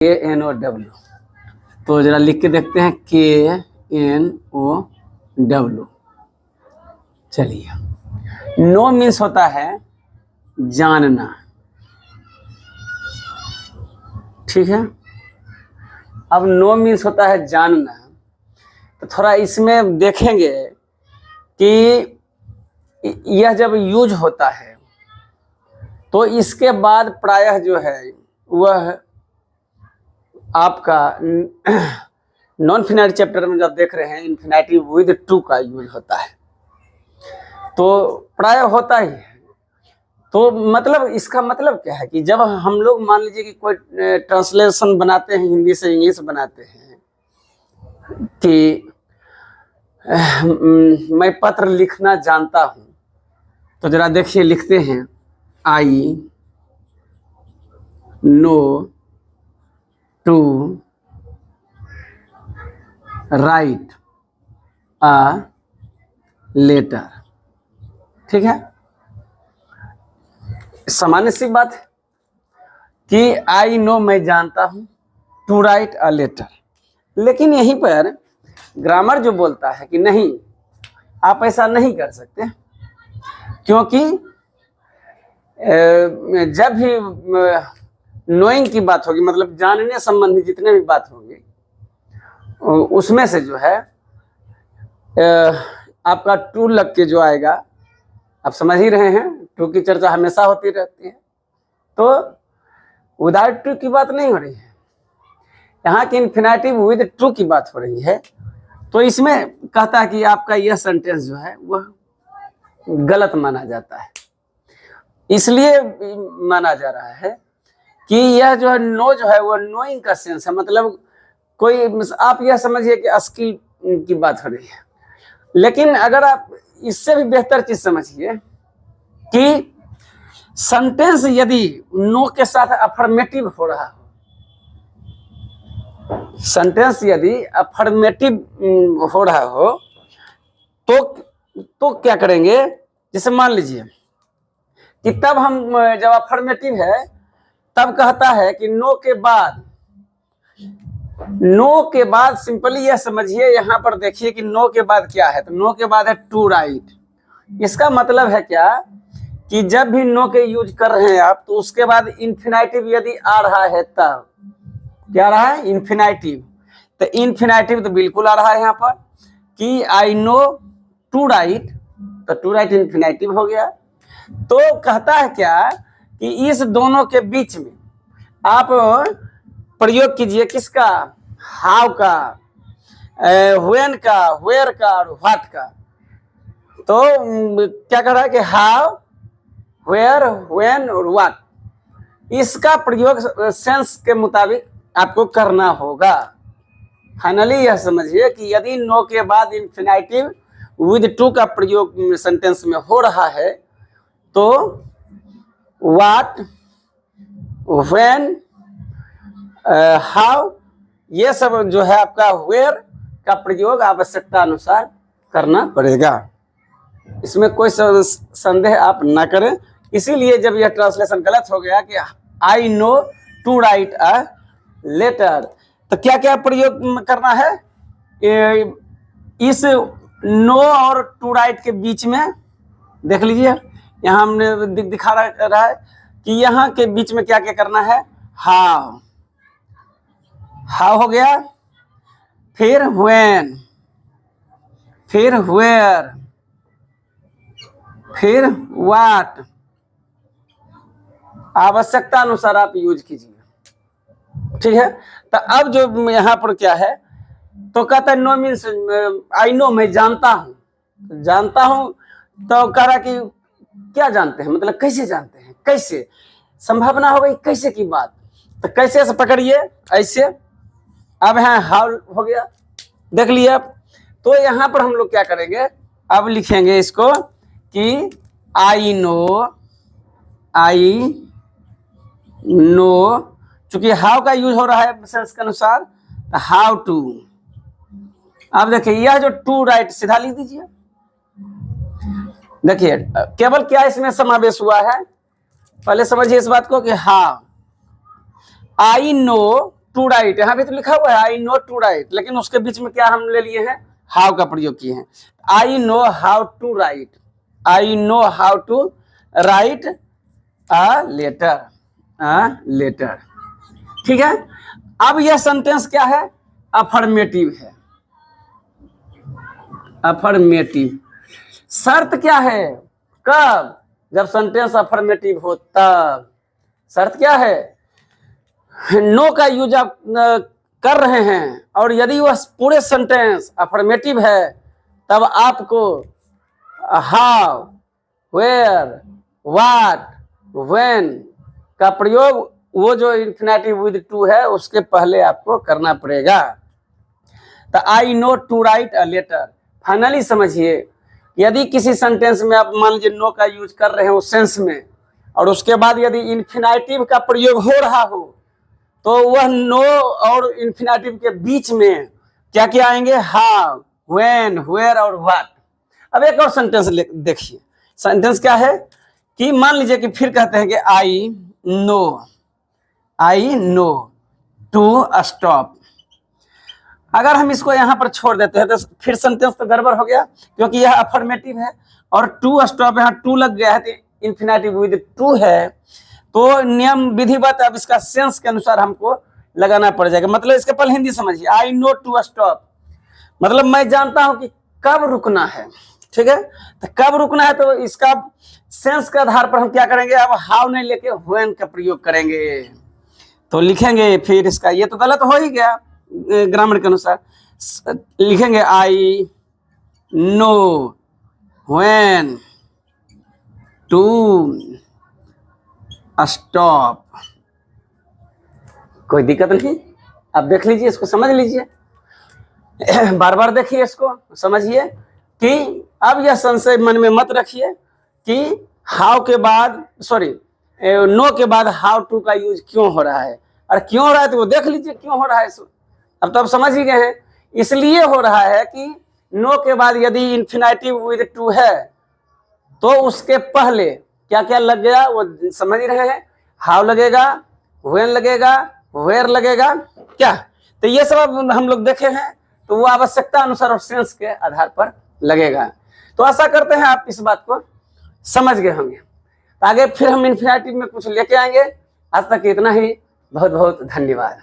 KNOW। तो जरा लिख के देखते हैं KNOW। चलिए, नो मीन्स होता है जानना, ठीक है। अब नो मीन्स होता है जानना, तो थोड़ा इसमें देखेंगे कि यह जब यूज होता है तो इसके बाद प्रायः जो है वह आपका नॉन फिनाइट चैप्टर में जब देख रहे हैं इन्फिनेटिव विद टू का यूज होता है, तो प्रायः होता ही है। तो मतलब इसका मतलब क्या है कि जब हम लोग मान लीजिए कि कोई ट्रांसलेशन बनाते हैं, हिंदी से इंग्लिश बनाते हैं, कि मैं पत्र लिखना जानता हूं, तो जरा देखिए लिखते हैं I know to write a letter, ठीक है। सामान्य सी बात है कि आई नो मैं जानता हूं टू राइट अ लेटर, लेकिन यहीं पर ग्रामर जो बोलता है कि नहीं, आप ऐसा नहीं कर सकते, क्योंकि जब भी नोइंग की बात होगी, मतलब जानने संबंधी जितने भी बात होंगे, उसमें से जो है आपका टू लग के जो आएगा, आप समझ ही रहे हैं, टू की चर्चा हमेशा होती रहती है। तो विदाउट टू की बात नहीं हो रही है, यहाँ की इन्फिनेटिव विद टू की बात हो रही है। तो इसमें कहता है कि आपका यह सेंटेंस जो है वह गलत माना जाता है। इसलिए माना जा रहा है कि यह जो है नो जो है वह नोइंग का सेंस है, मतलब कोई आप यह समझिए कि स्किल की बात हो रही है। लेकिन अगर आप इससे भी बेहतर चीज समझिए कि सेंटेंस यदि नो के साथ अफर्मेटिव हो रहा हो, सेंटेंस यदि अफर्मेटिव हो रहा हो, तो क्या करेंगे, जैसे मान लीजिए कि तब हम जब अफर्मेटिव है तब कहता है कि नो के बाद सिंपली यह समझिए, यहां पर देखिए कि नो के बाद क्या है, तो नो के बाद है टू राइट। इसका मतलब है क्या कि जब भी नो के यूज कर रहे हैं आप, तो उसके बाद इन्फिनेटिव यदि आ रहा है, तब क्या आ रहा है, इन्फिनेटिव। तो इन्फिनेटिव तो बिल्कुल आ रहा है यहाँ पर कि आई नो टू राइट, तो टू राइट इन्फिनेटिव हो गया। तो कहता है क्या कि इस दोनों के बीच में आप प्रयोग कीजिए, किसका, हाउ का, व्हेन का, वेयर का और व्हाट का। तो क्या कर रहा है कि हाउ, वेयर, व्हेन और व्हाट, इसका प्रयोग सेंस के मुताबिक आपको करना होगा। फाइनली यह समझिए कि यदि नो के बाद इन्फिनेटिव विद टू का प्रयोग सेंटेंस में हो रहा है, तो व्हाट, व्हेन, हाउ, ये सब जो है आपका वेयर का प्रयोग आवश्यकता अनुसार करना पड़ेगा। इसमें कोई संदेह आप ना करें। इसीलिए जब यह ट्रांसलेशन गलत हो गया कि I know to write a letter, तो क्या क्या प्रयोग करना है, इस नो और टू राइट के बीच में देख लीजिए, यहाँ हमने दिखा रहा है कि यहाँ के बीच में क्या क्या करना है, हाउ, हाउ हो गया, फिर व्हेन, फिर वेयर, फिर व्हाट। आवश्यकता अनुसार आप यूज कीजिए, ठीक है। तो अब जो यहाँ पर क्या है, तो कहता है नो मीन्स आई नो मैं जानता हूं, तो कह रहा कि क्या जानते हैं, मतलब कैसे जानते हैं, कैसे, संभावना हो गई कैसे की बात, तो कैसे से पकड़िए ऐसे। अब यहाँ हाउ हो गया, देख लिया। तो यहाँ पर हम लोग क्या करेंगे, अब लिखेंगे इसको कि आई नो, चूंकि हाउ का यूज हो रहा है सेंस के अनुसार, तो हाउ टू। अब देखिए यह जो टू राइट सीधा लिख दीजिए, देखिए केवल क्या इसमें समावेश हुआ है, पहले समझिए इस बात को कि हाँ, आई नो टू राइट, यहाँ भी तो लिखा हुआ है आई नो टू राइट, लेकिन उसके बीच में क्या हम ले लिए हैं, हाउ का प्रयोग किए हैं। I know how to write, I know how to write a letter. ठीक है। अब यह सेंटेंस क्या है, अफर्मेटिव है। अफर्मेटिव शर्त क्या है, कब, जब सेंटेंस अफर्मेटिव हो तब। शर्त क्या है, नो का यूज आप कर रहे हैं और यदि वह पूरे सेंटेंस अफर्मेटिव है तब आपको हाउ, वेयर, व्हाट, व्हेन का प्रयोग वो जो इन्फिनेटिव विद टू है उसके पहले आपको करना पड़ेगा। तो I know to write a letter. Finally समझिए, यदि किसी सेंटेंस में आप मान लीजिए नो का यूज कर रहे हैं उस सेंस में, और उसके बाद यदि इन्फिनेटिव का प्रयोग हो रहा हो तो वह नो और इन्फिनेटिव के बीच में क्या क्या आएंगे, हाउ, व्हेन, वेयर और व्हाट। अब एक और सेंटेंस देखिए, सेंटेंस क्या है कि मान लीजिए कि फिर कहते हैं कि आई नो टू स्टॉप। अगर हम इसको यहाँ पर छोड़ देते हैं तो फिर सेंटेंस तो गड़बड़ हो गया, क्योंकि यह अफर्मेटिव है और टू स्टॉप, यहाँ टू लग गया है तो इन्फिनेटिव विद टू है, तो नियम विधिवत अब इसका सेंस के अनुसार हमको लगाना पड़ जाएगा। मतलब इसके पहले हिंदी समझिए, आई नो टू स्टॉप मतलब मैं जानता हूं कि कब रुकना है। ठीक है, तो कब रुकना है तो इसका सेंस के आधार पर हम क्या करेंगे, अब हाउ नहीं लेके व्हेन का प्रयोग करेंगे। तो लिखेंगे फिर इसका, ये तो गलत हो ही गया ग्रामर के अनुसार, लिखेंगे I know when to stop. कोई दिक्कत नहीं, आप देख लीजिए, इसको समझ लीजिए, बार बार देखिए, इसको समझिए कि अब यह संशय मन में मत रखिए कि हाउ के बाद, सॉरी नो के बाद हाउ टू का यूज क्यों हो रहा है, और क्यों हो रहा है तो वो देख लीजिए क्यों हो रहा है। अब तो आप समझ ही गए हैं, इसलिए हो रहा है कि नो के बाद यदि इन्फिनेटिव विद टू है तो उसके पहले क्या क्या लग गया वो समझ रहे हैं, हाउ लगेगा, व्हेन लगेगा, वेयर लगेगा, क्या, तो ये सब हम लोग देखे हैं, तो वो आवश्यकता अनुसार और सेंस के आधार पर लगेगा। तो आशा करते हैं आप इस बात को समझ गए होंगे। तो आगे फिर हम इन्फिनेटिव में कुछ लेके आएंगे। आज तक इतना ही, बहुत बहुत धन्यवाद।